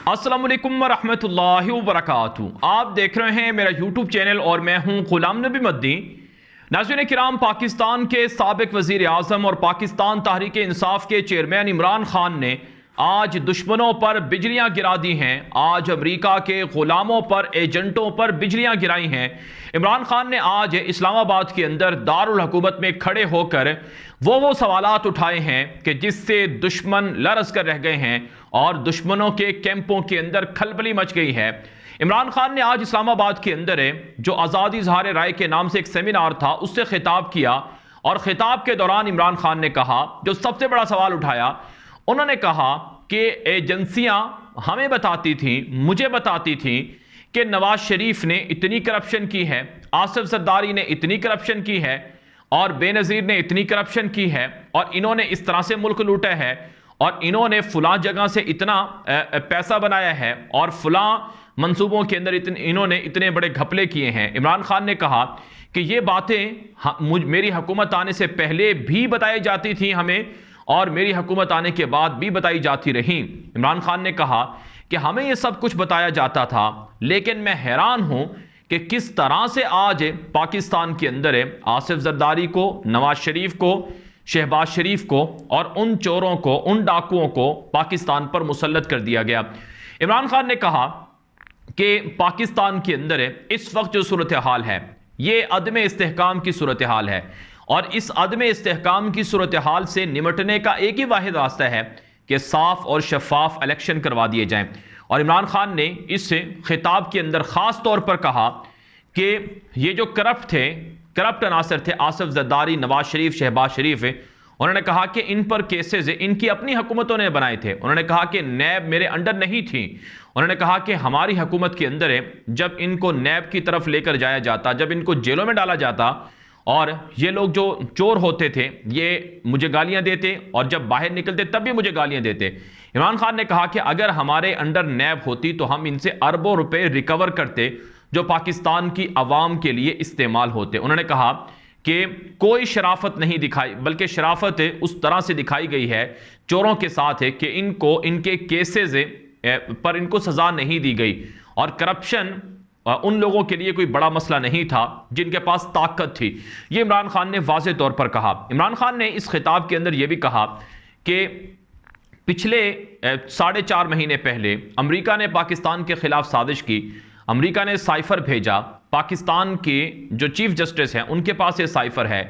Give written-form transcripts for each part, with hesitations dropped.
अस्सलाम वालेकुम वरहमतुल्लाहि वबरकातुहू। आप देख रहे हैं मेरा यूट्यूब चैनल और मैं हूं गुलाम नबी मद्दी। नाज़रीन किराम, पाकिस्तान के साबिक वज़ीर आज़म और पाकिस्तान तहरीक इंसाफ के चेयरमैन इमरान खान ने आज दुश्मनों पर बिजलियां गिरा दी हैं। आज अमेरिका के गुलामों पर, एजेंटों पर बिजलियां गिराई हैं। इमरान खान ने आज इस्लामाबाद के अंदर दारुल हुकूमत में खड़े होकर वो सवालात उठाए हैं कि जिससे दुश्मन लरस कर रह गए हैं और दुश्मनों के कैंपों के अंदर खलबली मच गई है। इमरान खान ने आज इस्लामाबाद के अंदर जो आज़ादी इज़हार राय के नाम से एक सेमिनार था उससे खिताब किया और खिताब के दौरान इमरान खान ने कहा, जो सबसे बड़ा सवाल उठाया, उन्होंने कहा कि एजेंसियां हमें बताती थी, मुझे बताती थी कि नवाज शरीफ ने इतनी करप्शन की है, आसिफ जरदारी ने इतनी करप्शन की है और बेनज़ीर ने इतनी करप्शन की है और इन्होंने इस तरह से मुल्क लूटा है और इन्होंने फलां जगह से इतना पैसा बनाया है और फलां मंसूबों के अंदर इन्होंने इतने बड़े घपले किए हैं। इमरान खान ने कहा कि ये बातें मेरी हुकूमत आने से पहले भी बताई जाती थी हमें और मेरी हुकूमत आने के बाद भी बताई जाती रही। इमरान खान ने कहा कि हमें यह सब कुछ बताया जाता था, लेकिन मैं हैरान हूं कि किस तरह से आज पाकिस्तान के अंदर आसिफ जरदारी को, नवाज शरीफ को, शहबाज शरीफ को और उन चोरों को, उन डाकुओं को पाकिस्तान पर मुसल्लत कर दिया गया। इमरान खान ने कहा कि पाकिस्तान के अंदर इस वक्त जो सूरत हाल है ये अदम इस्तेहकाम की सूरत हाल है और इस अदम इस्तेहकाम की सूरत हाल से निमटने का एक ही वाहिद रास्ता है कि साफ और शफाफ इलेक्शन करवा दिए जाएं। और इमरान खान ने इस खिताब के अंदर ख़ास तौर पर कहा कि ये जो करप्ट अनासर थे, आसिफ जरदारी, नवाज शरीफ, शहबाज शरीफ, उन्होंने कहा कि इन पर केसेस इनकी अपनी हुकूमतों ने बनाए थे। उन्होंने कहा कि नैब मेरे अंडर नहीं थी। उन्होंने कहा कि हमारी हुकूमत के अंदर जब इनको नैब की तरफ लेकर जाया जाता, जब इनको जेलों में डाला जाता और ये लोग जो चोर होते थे ये मुझे गालियां देते और जब बाहर निकलते तब भी मुझे गालियां देते। इमरान खान ने कहा कि अगर हमारे अंडर नैब होती तो हम इनसे अरबों रुपए रिकवर करते जो पाकिस्तान की आवाम के लिए इस्तेमाल होते। उन्होंने कहा कि कोई शराफत नहीं दिखाई, बल्कि शराफत उस तरह से दिखाई गई है चोरों के साथ है कि इनको इनके केसेस पर इनको सजा नहीं दी गई और करप्शन उन लोगों के लिए कोई बड़ा मसला नहीं था जिनके पास ताकत थी। ये इमरान खान ने वाज़े तौर पर कहा। इमरान खान ने इस खिताब के अंदर यह भी कहा कि पिछले 4.5 महीने पहले अमेरिका ने पाकिस्तान के खिलाफ साजिश की। अमेरिका ने साइफर भेजा, पाकिस्तान के जो चीफ जस्टिस हैं उनके पास ये साइफर है,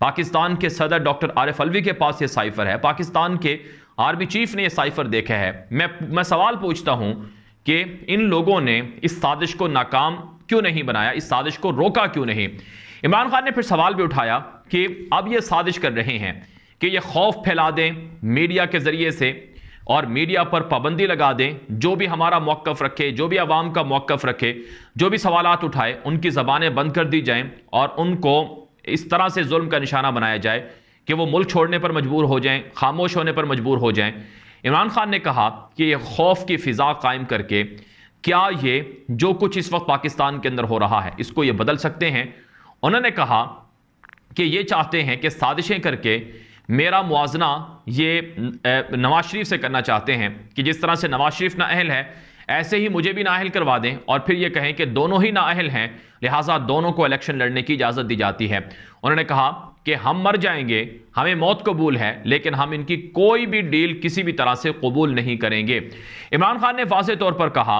पाकिस्तान के सदर डॉक्टर आरिफ अलवी के पास ये साइफर है, पाकिस्तान के आर्मी चीफ ने ये साइफर देखा है। मैं सवाल पूछता हूं कि इन लोगों ने इस साजिश को नाकाम क्यों नहीं बनाया, इस साजिश को रोका क्यों नहीं। इमरान खान ने फिर सवाल भी उठाया कि अब ये साजिश कर रहे हैं कि ये खौफ फैला दें मीडिया के जरिए से और मीडिया पर पाबंदी लगा दें, जो भी हमारा मौक़िफ़ रखे, जो भी आवाम का मौक़िफ़ रखे, जो भी सवालात उठाए उनकी ज़बानें बंद कर दी जाएं और उनको इस तरह से जुल्म का निशाना बनाया जाए कि वो मुल्क छोड़ने पर मजबूर हो जाएं, खामोश होने पर मजबूर हो जाएं। इमरान खान ने कहा कि ये खौफ की फ़िज़ा कायम करके क्या ये जो कुछ इस वक्त पाकिस्तान के अंदर हो रहा है इसको ये बदल सकते हैं। उन्होंने कहा कि ये चाहते हैं कि साजिशें करके मेरा मुआजना ये नवाज शरीफ से करना चाहते हैं कि जिस तरह से नवाज शरीफ नाअहल है ऐसे ही मुझे भी नाअहल करवा दें और फिर ये कहें कि दोनों ही नाअहल हैं, लिहाजा दोनों को इलेक्शन लड़ने की इजाज़त दी जाती है। उन्होंने कहा कि हम मर जाएंगे, हमें मौत कबूल है, लेकिन हम इनकी कोई भी डील किसी भी तरह से कबूल नहीं करेंगे। इमरान खान ने वाज़े तौर पर कहा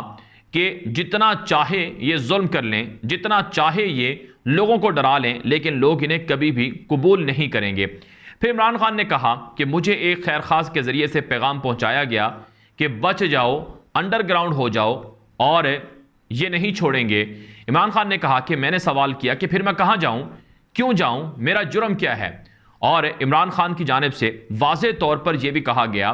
कि जितना चाहे ये जुल्म कर लें, जितना चाहे ये लोगों को डरा लें, लेकिन लोग इन्हें कभी भी कबूल नहीं करेंगे। फिर इमरान खान ने कहा कि मुझे एक खैर खास के ज़रिए से पैगाम पहुंचाया गया कि बच जाओ, अंडरग्राउंड हो जाओ और ये नहीं छोड़ेंगे। इमरान खान ने कहा कि मैंने सवाल किया कि फिर मैं कहाँ जाऊं, क्यों जाऊं, मेरा जुर्म क्या है। और इमरान खान की जानिब से वाज़े तौर पर यह भी कहा गया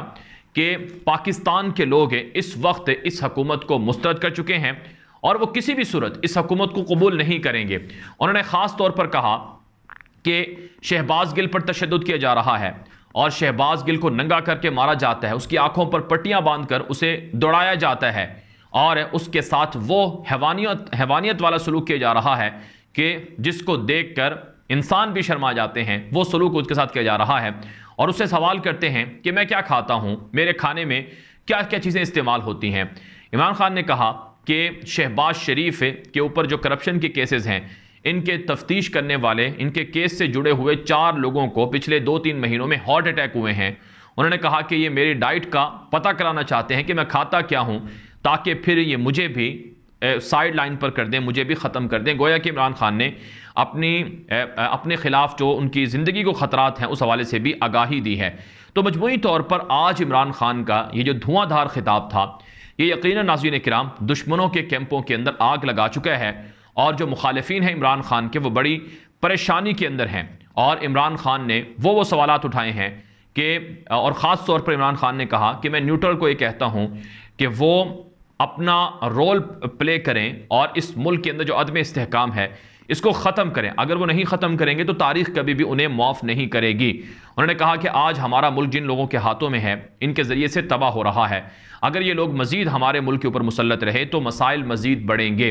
कि पाकिस्तान के लोग इस वक्त इस हुकूमत को मुस्तरद कर चुके हैं और वो किसी भी सूरत इस हुकूमत को कबूल नहीं करेंगे। उन्होंने ख़ास तौर पर कहा कि शहबाज गिल पर तशद्दुद किया जा रहा है और शहबाज गिल को नंगा करके मारा जाता है, उसकी आंखों पर पट्टियां बांधकर उसे दौड़ाया जाता है और उसके साथ वो हैवानियत वाला सलूक किया जा रहा है कि जिसको देखकर इंसान भी शर्मा जाते हैं, वो सलूक उसके साथ किया जा रहा है। और उससे सवाल करते हैं कि मैं क्या खाता हूं, मेरे खाने में क्या क्या चीज़ें इस्तेमाल होती हैं। इमरान खान ने कहा कि शहबाज शरीफ के ऊपर जो करप्शन के केसेस हैं, इनके तफ्तीश करने वाले, इनके केस से जुड़े हुए 4 लोगों को पिछले 2-3 महीनों में हार्ट अटैक हुए हैं। उन्होंने कहा कि ये मेरी डाइट का पता कराना चाहते हैं कि मैं खाता क्या हूं, ताकि फिर ये मुझे भी साइड लाइन पर कर दें, मुझे भी ख़त्म कर दें। गोया कि इमरान खान ने अपने खिलाफ जो उनकी ज़िंदगी को ख़तरात हैं उस हवाले से भी आगाही दी है। तो मजमूई तौर पर आज इमरान खान का ये जो धुआंधार खिताब था, ये यकीनन नाज़रीन किराम दुश्मनों के कैंपों के अंदर आग लगा चुका है, और जो मुखालिफिन हैं इमरान खान के, वो बड़ी परेशानी के अंदर हैं। और इमरान खान ने वो सवालात उठाए हैं कि, और ख़ास तौर पर इमरान खान ने कहा कि मैं न्यूट्रल को ये कहता हूँ कि वो अपना रोल प्ले करें और इस मुल्क के अंदर जो अदम इस्तेहकाम है इसको ख़त्म करें। अगर वो नहीं ख़त्म करेंगे तो तारीख़ कभी भी उन्हें माफ़ नहीं करेगी। उन्होंने कहा कि आज हमारा मुल्क जिन लोगों के हाथों में है, इनके ज़रिए से तबाह हो रहा है। अगर ये लोग मज़ीद हमारे मुल्क के ऊपर मुसल्लत रहे तो मसाइल मज़ीद बढ़ेंगे।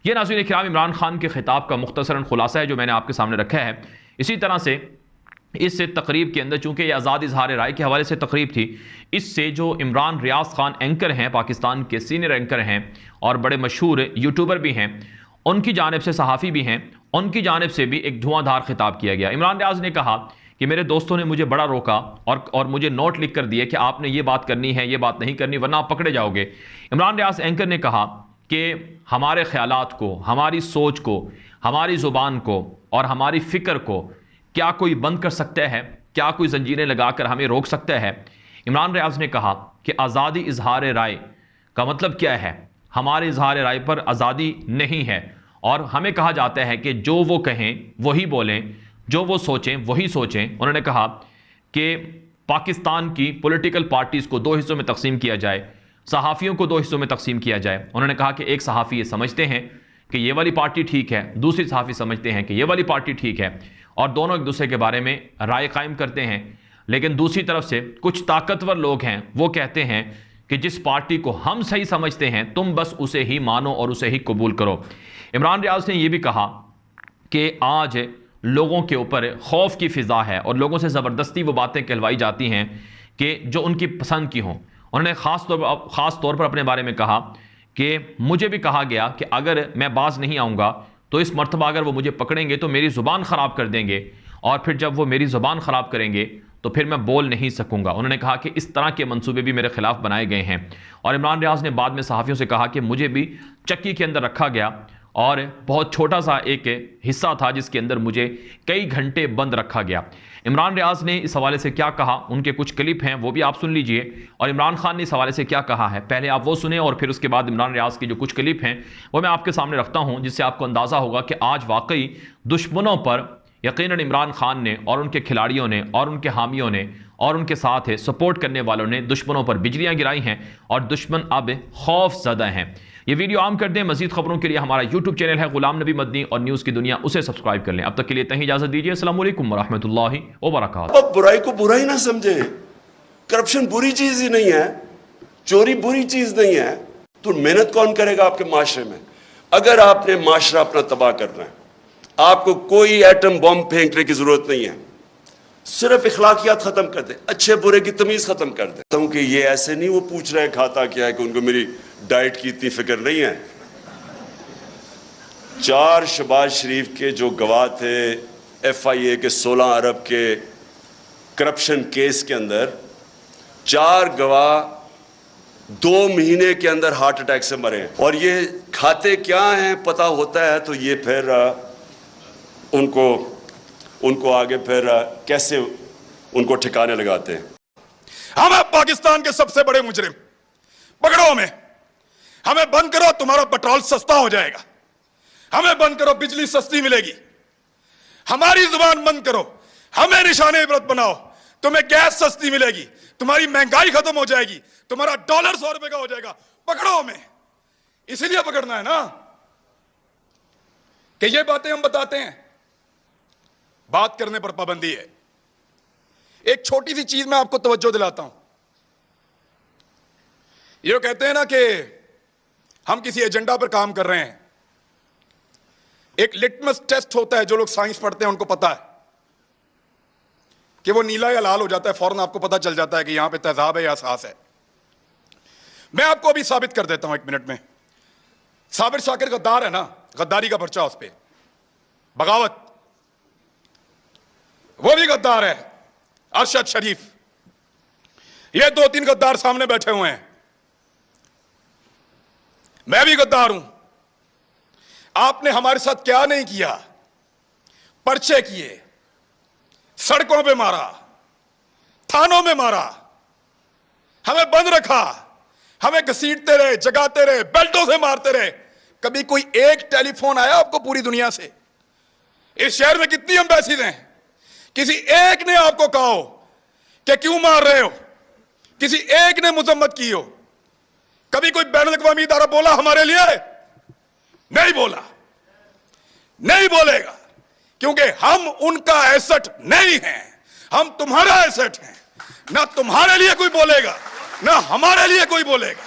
ये नाज़रीन किराम इमरान खान के खिताब का मुख्तसरन खुलासा है जो मैंने आपके सामने रखा है। इसी तरह से इस तकरीब के अंदर, चूंकि ये आज़ाद इजहार राय के हवाले से तकरीब थी, इससे जो इमरान रियाज खान एंकर हैं, पाकिस्तान के सीनियर एंकर हैं और बड़े मशहूर यूट्यूबर भी हैं, उनकी जानिब से, सहाफ़ी भी हैं, उनकी जानिब से भी एक धुआंधार खिताब किया गया। इमरान रियाज ने कहा कि मेरे दोस्तों ने मुझे बड़ा रोका और मुझे नोट लिख कर दिए कि आपने ये बात करनी है, ये बात नहीं करनी, वरना आप पकड़े जाओगे। इमरान रियाज एंकर ने कहा कि हमारे ख्यालात को, हमारी सोच को, हमारी ज़ुबान को और हमारी फ़िक्र को क्या कोई बंद कर सकता है? क्या कोई जंजीरें लगाकर हमें रोक सकता है? इमरान रियाज ने कहा कि आज़ादी इजहार राय का मतलब क्या है? हमारे इजहार राय पर आज़ादी नहीं है, और हमें कहा जाता है कि जो वो कहें वही बोलें, जो वो सोचें वही सोचें। उन्होंने कहा कि पाकिस्तान की पॉलिटिकल पार्टीज़ को 2 हिस्सों में तकसीम किया जाए, सहाफ़ियों को 2 हिस्सों में तकसीम किया जाए। उन्होंने कहा कि एक सहाफ़ी ये समझते हैं कि ये वाली पार्टी ठीक है, दूसरी सहाफ़ी समझते हैं कि ये वाली पार्टी ठीक है, और दोनों एक दूसरे के बारे में राय कायम करते हैं। लेकिन दूसरी तरफ से कुछ ताकतवर लोग हैं, वो कहते हैं कि जिस पार्टी को हम सही समझते हैं तुम बस उसे ही मानो और उसे ही कबूल करो। इमरान रियाज ने यह भी कहा कि आज लोगों के ऊपर खौफ की फ़िज़ा है और लोगों से ज़बरदस्ती वो बातें कहलवाई जाती हैं कि जो उनकी पसंद की हों। उन्होंने ख़ास तौर पर अपने बारे में कहा कि मुझे भी कहा गया कि अगर मैं बाज नहीं आऊँगा तो इस मर्तबा अगर वो मुझे पकड़ेंगे तो मेरी ज़ुबान ख़राब कर देंगे, और फिर जब वो मेरी ज़ुबान ख़राब करेंगे तो फिर मैं बोल नहीं सकूंगा। उन्होंने कहा कि इस तरह के मंसूबे भी मेरे खिलाफ बनाए गए हैं। और इमरान रियाज ने बाद में सहाफ़ियों से कहा कि मुझे भी चक्की के अंदर रखा गया और बहुत छोटा सा एक हिस्सा था जिसके अंदर मुझे कई घंटे बंद रखा गया। इमरान रियाज ने इस हवाले से क्या कहा, उनके कुछ क्लिप हैं वो भी आप सुन लीजिए, और इमरान खान ने इस हवाले से क्या कहा है पहले आप वो सुने, और फिर उसके बाद इमरान रियाज की जो कुछ क्लिप हैं वो मैं आपके सामने रखता हूं, जिससे आपको अंदाज़ा होगा कि आज वाकई दुश्मनों पर यकीनन इमरान खान ने और उनके खिलाड़ियों ने और उनके हामियों ने और उनके साथ सपोर्ट करने वालों ने दुश्मनों पर बिजलियां गिराई हैं और दुश्मन अब खौफ ज़दा हैं। ये वीडियो आम कर दें। मजीद खबरों के लिए हमारा यूट्यूब चैनल है गुलाम नबी मदनी, और न्यूज़ की दुनिया, उसे सब्सक्राइब कर लें। अब तक के लिए इतना ही इजाज़त दीजिए। अस्सलाम वालेकुम वरहमतुल्लाहि वबरकातुहू। अब बुराई को बुरा ही ना समझे, करप्शन बुरी चीज ही नहीं है, चोरी बुरी चीज नहीं है, तो मेहनत कौन करेगा आपके माशरे में? अगर आपने माशरा अपना तबाह करना है, आपको कोई एटम बॉम्ब फेंकने की जरूरत नहीं है, सिर्फ इखलाकियात खत्म कर दे, अच्छे बुरे की तमीज खत्म कर दे। क्योंकि ये ऐसे नहीं वो पूछ रहे खाता क्या है कि उनको मेरी डाइट की इतनी फिक्र नहीं है। 4 शहबाज शरीफ के जो गवाह थे FIA के 16 अरब के करप्शन केस के अंदर, 4 गवाह 2 महीने के अंदर हार्ट अटैक से मरे हैं। और ये खाते क्या हैं पता होता है तो ये फिर उनको आगे फिर कैसे उनको ठिकाने लगाते हैं। हम हैं पाकिस्तान के सबसे बड़े मुजरिम, पकड़ो हमें, हमें बंद करो, तुम्हारा पेट्रोल सस्ता हो जाएगा, हमें बंद करो, बिजली सस्ती मिलेगी, हमारी जुबान बंद करो, हमें निशाने इबरत बनाओ, तुम्हें गैस सस्ती मिलेगी, तुम्हारी महंगाई खत्म हो जाएगी, तुम्हारा डॉलर 100 रुपए का हो जाएगा, पकड़ो हमें। इसीलिए पकड़ना है ना कि ये बातें हम बताते हैं, बात करने पर पाबंदी है। एक छोटी सी चीज मैं आपको तवज्जो दिलाता हूं। ये कहते हैं ना कि हम किसी एजेंडा पर काम कर रहे हैं, एक लिटमस टेस्ट होता है, जो लोग साइंस पढ़ते हैं उनको पता है कि वो नीला या लाल हो जाता है, फौरन आपको पता चल जाता है कि यहां पे तेजाब है या एहसास है। मैं आपको अभी साबित कर देता हूं 1 मिनट में। साबिर शाकिर गद्दार है ना, गद्दारी का पर्चा उस पे, बगावत, वो भी गद्दार है। अरशद शरीफ, ये 2-3 गद्दार सामने बैठे हुए हैं। मैं भी गद्दार हूं। आपने हमारे साथ क्या नहीं किया, पर्चे किए, सड़कों पे मारा, थानों में मारा, हमें बंद रखा, हमें घसीटते रहे, जगाते रहे, बेल्टों से मारते रहे। कभी कोई एक टेलीफोन आया आपको पूरी दुनिया से? इस शहर में कितनी एम्बेसीज हैं, किसी एक ने आपको कहा हो कि क्यों मार रहे हो? किसी एक ने मजम्मत की हो? कभी कोई बैनुल-अक़वामी इदारा बोला हमारे लिए? नहीं बोला, नहीं बोलेगा, क्योंकि हम उनका एसेट नहीं हैं, हम तुम्हारा एसेट हैं। ना तुम्हारे लिए कोई बोलेगा, ना हमारे लिए कोई बोलेगा।